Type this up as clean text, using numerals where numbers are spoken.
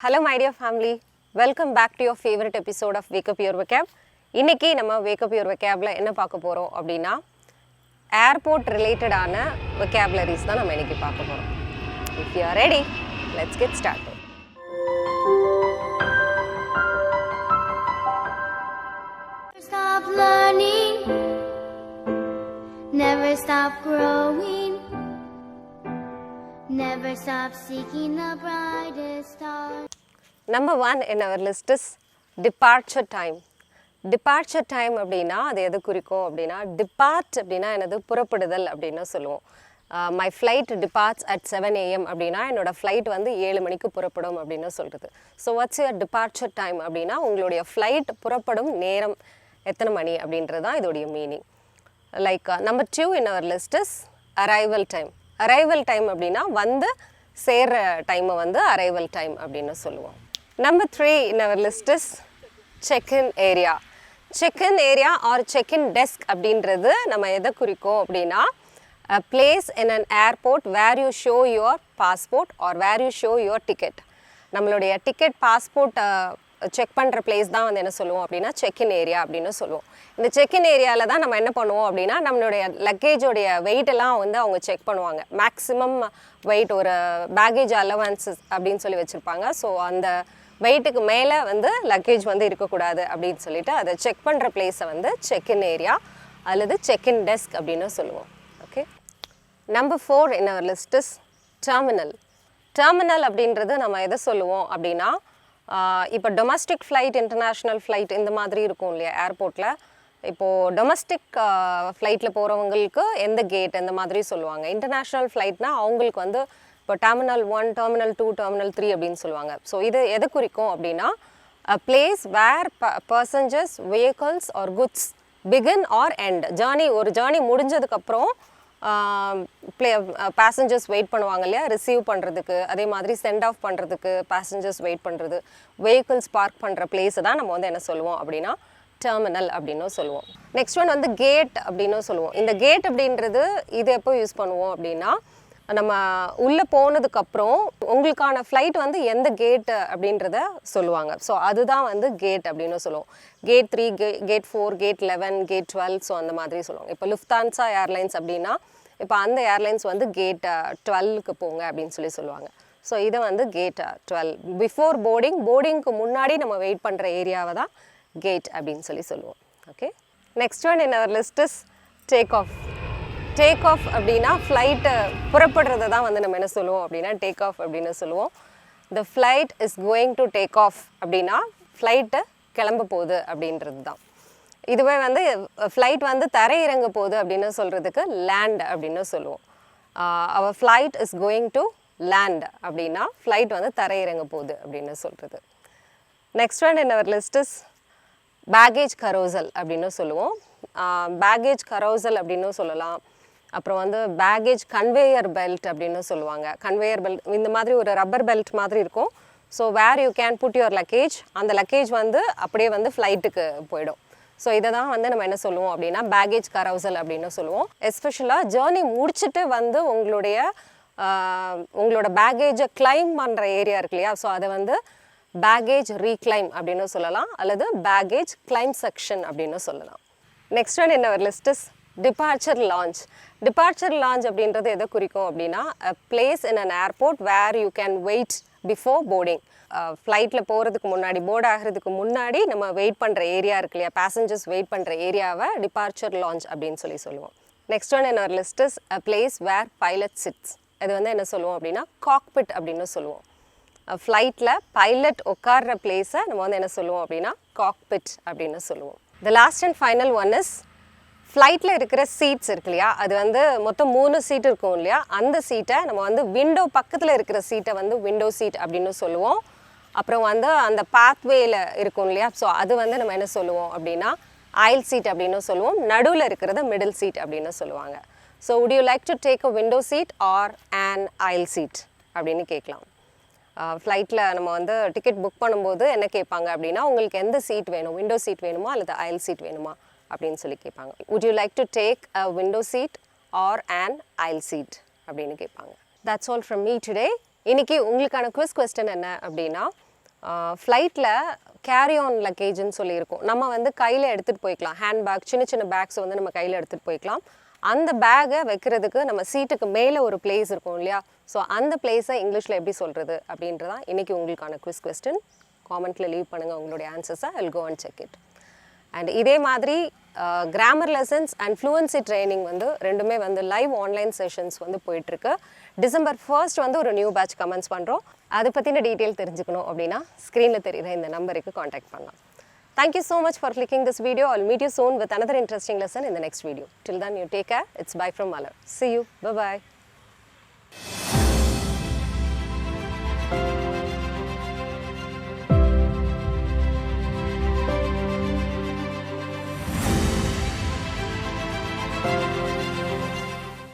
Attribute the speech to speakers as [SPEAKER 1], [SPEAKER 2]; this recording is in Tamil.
[SPEAKER 1] Hello my dear family, welcome back to your favorite episode of Wake Up Your Vocab. இன்னைக்கு நம்ம Wake Up Your Vocabல என்ன பார்க்க போறோம் அப்படினா airport related ஆன vocabularies தான் நம்ம இன்னைக்கு பார்க்க போறோம். If you are ready, let's get started.
[SPEAKER 2] Stop learning, never stop growing, never stop seeking the brightest star.
[SPEAKER 1] Number 1 in our list is departure time. Departure time அப்படினா அது எது குறிக்கும் அப்படினா depart அப்படினா என்னது புறப்படுதல் அப்படினு சொல்லுவோம். My flight departs at 7 am அப்படினா என்னோட flight வந்து 7 மணிக்கு புறப்படும் அப்படினு சொல்றது. So what's your departure time அப்படினா உங்களுடைய flight புறப்படும் நேரம் எத்தனை மணி அப்படின்றது தான் இதோட meaning. Like number 2 in our list is arrival time. Arrival time அப்படினா வந்து சேர டைமை வந்து arrival time அப்படினு சொல்லுவோம். Number 3 in our list is check-in area. Check-in area or check-in desk அப்படின்றது நம்ம எதை குறிக்கும் அப்படின்னா a place in an airport where you show your passport or where you show your ticket. நம்மளுடைய டிக்கெட் பாஸ்போர்ட் செக் பண்ணுற பிளேஸ் தான் வந்து என்ன சொல்லுவோம் அப்படின்னா செக்இன் ஏரியா அப்படின்னு சொல்லுவோம். இந்த செக்இன் ஏரியாவில் தான் நம்ம என்ன பண்ணுவோம் அப்படின்னா நம்மளுடைய லக்கேஜோடைய வெயிட்டெல்லாம் வந்து அவங்க செக் பண்ணுவாங்க. மேக்ஸிமம் வெயிட் ஒரு பேக்கேஜ் அலவன்சஸ் அப்படின்னு சொல்லி வச்சுருப்பாங்க. ஸோ அந்த வெயிட்டுக்கு மேலே வந்து லக்கேஜ் வந்து இருக்கக்கூடாது அப்படின்னு சொல்லிட்டு அதை செக் பண்ணுற பிளேஸை வந்து செக்இன் ஏரியா அல்லது செக்இன் டெஸ்க் அப்படின்னு சொல்லுவோம். Okay. Number 4 in our list is terminal. Terminal அப்படின்றது நம்ம எதை சொல்லுவோம் அப்படின்னா இப்போ டொமஸ்டிக் ஃப்ளைட் இன்டர்நேஷ்னல் ஃப்ளைட் இந்த மாதிரி இருக்கும் இல்லையா ஏர்போர்ட்டில். இப்போது டொமஸ்டிக் ஃப்ளைட்டில் போகிறவங்களுக்கு எந்த கேட் இந்த மாதிரி சொல்லுவாங்க. இன்டர்நேஷ்னல் ஃப்ளைட்னா அவங்களுக்கு வந்து இப்போ டெர்மினல் 1, டெர்மினல் 2, டெர்மினல் 3 அப்படின்னு சொல்லுவாங்க. ஸோ இது எதை குறிக்கும் அப்படின்னா place where passengers vehicles or goods begin or end. ஒரு ஜேர்னி முடிஞ்சதுக்கப்புறம் பேசஞ்சர்ஸ் வெயிட் பண்ணுவாங்க இல்லையா ரிசீவ் பண்ணுறதுக்கு, அதே மாதிரி சென்ட் ஆஃப் பண்ணுறதுக்கு பேசஞ்சர்ஸ் வெயிட் பண்ணுறது, வெஹிக்கிள்ஸ் பார்க் பண்ணுற பிளேஸை தான் நம்ம வந்து என்ன சொல்லுவோம் அப்படின்னா டெர்மினல் அப்படின்னு சொல்லுவோம். நெக்ஸ்ட் ஒன் வந்து கேட் அப்படின்னு சொல்லுவோம். இந்த கேட் அப்படின்றது இது எப்போ யூஸ் பண்ணுவோம் அப்படின்னா நம்ம உள்ளே போனதுக்கப்புறம் உங்களுக்கான ஃப்ளைட் வந்து எந்த கேட் அப்படின்றத சொல்லுவாங்க. ஸோ அதுதான் வந்து கேட் அப்படின்னு சொல்லுவோம். Gate 3, gate 4, gate 11, gate 12, so அந்த மாதிரி சொல்லுவாங்க. இப்போ லுஃப்தான்சா ஏர்லைன்ஸ் அப்படின்னா இப்போ அந்த ஏர்லைன்ஸ் வந்து கேட் 12க்கு போங்க அப்படின்னு சொல்லுவாங்க. ஸோ இதை வந்து கேட் 12 பிஃபோர் போர்டிங்க்கு முன்னாடி நம்ம வெயிட் பண்ணுற ஏரியாவை தான் கேட் அப்படின்னு சொல்லுவோம். Okay. Next one in our list is take off. Take off அப்படின்னா ஃப்ளைட்டு புறப்படுறதை தான் வந்து நம்ம என்ன சொல்லுவோம் அப்படின்னா டேக் ஆஃப் அப்படின்னு சொல்லுவோம். த flight is going to take off அப்படின்னா ஃப்ளைட்டு கிளம்ப போகுது அப்படின்றது தான். இதுவே வந்து ஃப்ளைட் வந்து தரையிறங்க போகுது அப்படின்னு சொல்கிறதுக்கு லேண்ட் அப்படின்னு சொல்லுவோம். Our flight is going to land அப்படின்னா ஃப்ளைட் வந்து தரையிறங்க போகுது அப்படின்னு சொல்கிறது. Next one in our list is baggage carousel அப்படின்னு சொல்லுவோம். பேகேஜ் கரோசல் அப்படின்னு சொல்லலாம். அப்புறம் வந்து பேகேஜ் கன்வேயர் பெல்ட் அப்படின்னு சொல்லுவாங்க. கன்வேயர் பெல்ட் இந்த மாதிரி ஒரு ரப்பர் பெல்ட் மாதிரி இருக்கும். So where you can put your luggage, அந்த லக்கேஜ் வந்து அப்படியே வந்து ஃப்ளைட்டுக்கு போயிடும். ஸோ இதை தான் வந்து நம்ம என்ன சொல்லுவோம் அப்படின்னா பேகேஜ் கரோசல் அப்படின்னு சொல்லுவோம். எஸ்பெஷலாக ஜேர்னி முடிச்சுட்டு வந்து உங்களோட பேகேஜை கிளைம் பண்ணுற ஏரியா இருக்கு இல்லையா, ஸோ அதை வந்து பேகேஜ் ரீக்ளைம் அப்படின்னு சொல்லலாம் அல்லது பேகேஜ் கிளைம் செக்ஷன் அப்படின்னு சொல்லலாம். Next one in our list is departure lounge. Departure lounge அப்படின்றது எதை குறிக்கும் அப்படின்னா a place in an airport where you can wait before boarding. ஃப்ளைட்டில் போகிறதுக்கு முன்னாடி போர்ட் ஆகிறதுக்கு முன்னாடி நம்ம வெயிட் பண்ணுற ஏரியா இருக்கு இல்லையா, பேசஞ்சர்ஸ் வெயிட் பண்ணுற ஏரியாவை டிபார்ச்சர் லான்ச் அப்படின்னு சொல்லுவோம். Next one in our list is a place where pilot sits. இது வந்து என்ன சொல்லுவோம் அப்படின்னா காக்பிட் அப்படின்னு சொல்லுவோம். ஃப்ளைட்டில் பைலட் உட்கார்ற பிளேஸை நம்ம வந்து என்ன சொல்லுவோம் அப்படின்னா காக்பிட் அப்படின்னு சொல்லுவோம். The last and final one is ஃப்ளைட்டில் இருக்கிற சீட்ஸ் இருக்கு இல்லையா, அது வந்து மொத்தம் 3 சீட் இருக்கும் இல்லையா, அந்த சீட்டை நம்ம வந்து விண்டோ பக்கத்தில் இருக்கிற சீட்டை வந்து விண்டோ சீட் அப்படின்னு சொல்லுவோம். அப்புறம் வந்து அந்த பாத்வேயில் இருக்கும் இல்லையா, ஸோ அது வந்து நம்ம என்ன சொல்லுவோம் அப்படின்னா ஐல் சீட் அப்படின்னு சொல்லுவோம். நடுவில் இருக்கிறத மிடில் சீட் அப்படின்னு சொல்லுவாங்க. So would you like to take a window seat or an aisle seat அப்படின்னு கேட்கலாம். ஃப்ளைட்டில் நம்ம வந்து டிக்கெட் புக் பண்ணும்போது என்ன கேட்பாங்க அப்படின்னா உங்களுக்கு எந்த சீட் வேணும், விண்டோ சீட் வேணுமா அல்லது ஐல் சீட் வேணுமா அப்படின்னு சொல்லி கேட்பாங்க. would you like to take a window seat or an aisle seat அப்படின்னு கேட்பாங்க. That's all from me today. இன்னைக்கு உங்களுக்கான குவிஸ் கொஸ்டின் என்ன அப்படின்னா ஃப்ளைட்டில் கேரி ஆன் லக்கேஜ்னு சொல்லியிருக்கோம். நம்ம வந்து கையில் எடுத்துகிட்டு போய்க்கலாம். ஹேண்ட் பேக், சின்ன சின்ன பேக்ஸ் வந்து நம்ம கையில் எடுத்துகிட்டு போய்க்கலாம். அந்த பேக்கை வைக்கிறதுக்கு நம்ம சீட்டுக்கு மேலே ஒரு பிளேஸ் இருக்கும் இல்லையா? ஸோ அந்த பிளேஸை இங்கிலீஷில் எப்படி சொல்கிறது அப்படின்றதான் இன்றைக்கி உங்களுக்கான குவிஸ் கொஸ்டின். காமெண்ட்டில் லீவ் பண்ணுங்கள் உங்களுடைய ஆன்சர்ஸை. I will go and check it. And இதே மாதிரி grammar lessons and fluency training வந்து ரெண்டுமே வந்து லைவ் ஆன்லைன் செஷன்ஸ் வந்து போயிட்டுருக்கு. டிசம்பர் 1 வந்து ஒரு நியூ பேட்ச் கமெண்ட்ஸ் பண்ணுறோம். அதை பற்றின டீட்டெயில் தெரிஞ்சுக்கணும் அப்படின்னா ஸ்க்ரீனில் தெரியுற இந்த நம்பருக்கு காண்டாக்ட் பண்ணலாம். Thank you so much for clicking this video. I'll meet you soon with another interesting lesson in the next video. Till then, you take care. It's bye from Malar. See you. Bye-bye.